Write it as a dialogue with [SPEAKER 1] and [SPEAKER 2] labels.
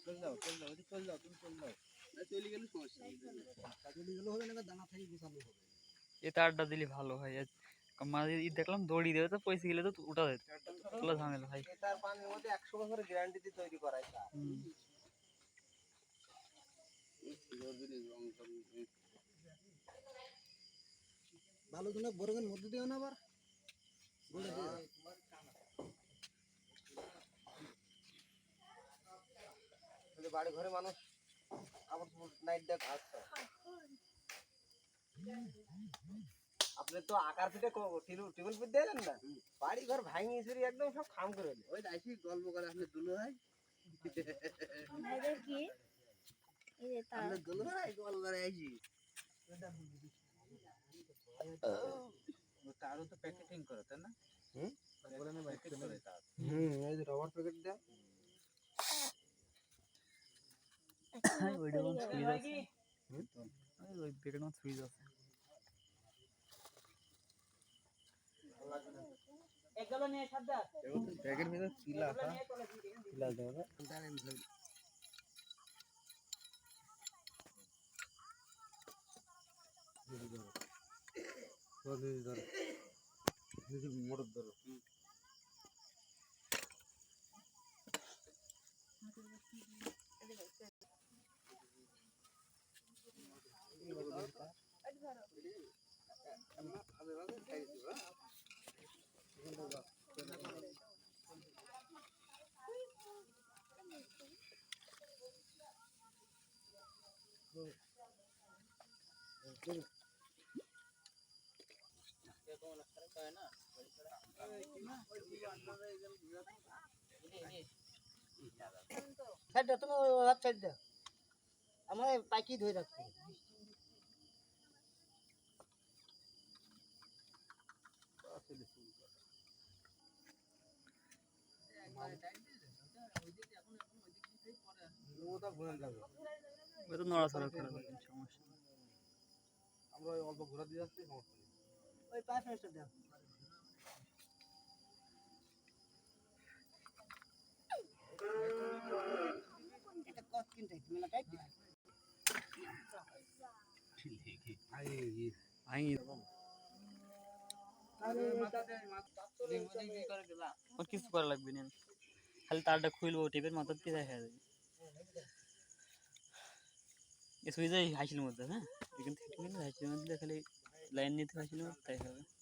[SPEAKER 1] চল যাও চল যাও চল যাও তুমি চল যাও চলে গেলে সমস্যা চলে গেলে হবে না দানা থাকি গোছানো হবে
[SPEAKER 2] এই তারটা দিলে ভালো হয় মাঝে দেখলাম দড়ি দেবে তো পয়সা গেলে তো ওটা দেয় তোলা ঝামেলা ভাই
[SPEAKER 1] তার পানির মধ্যে 100 বছরের গ্যারান্টি দিয়ে তৈরি করা এটা ভালো দিনে বরগের মধ্যে দিও না আবার বলে দিও বাড়ি ঘরে মানুষ আবার নাইট দেখ আসছে আপনি তো আকার পিঠে টেবিল পিঠে দিলেন না বাড়ি ঘর ভাঙিয়ে চুরি একদম সব খাম করে ওই আইসি গল্প করে আপনি দুলো ভাই
[SPEAKER 3] কি এই
[SPEAKER 1] আপনি দুলো ভাই গল্প করে আইসি তারও তো প্যাকেটিং করে তাই না এই যে রবার প্যাকেট দেয়
[SPEAKER 2] ওইটা কোন সুইচ আছে ওই প্যাকেট কোন সুইচ আছে
[SPEAKER 4] একগুলো নিয়ে সাদা
[SPEAKER 1] প্যাকেট ভিতরে চিলা আছে চিলা দাও না মোড় ধরো
[SPEAKER 4] সাইড দাও তুমি হাত সাইড দাও আমার পাইকি ধরে রাখতে
[SPEAKER 2] ওই তো নড়াচড়া করা যায় সমস্যা
[SPEAKER 1] আমরা অল্প ঘোরা দিয়ে যাচ্ছি
[SPEAKER 4] ওই পাঁচ মিনিট দাও এটা কত কিনতে তুমি লাগাই দিও
[SPEAKER 2] আর কিছু করা লাগবে না খালি তারটা খুলবো টিপের মাথা দিয়ে দেখা যাবে এই সুইচে হাসির মধ্যে হ্যাঁ এখান থেকে হাসির মধ্যে খালি লাইন নিতে হাসির মধ্যে দেখা যাবে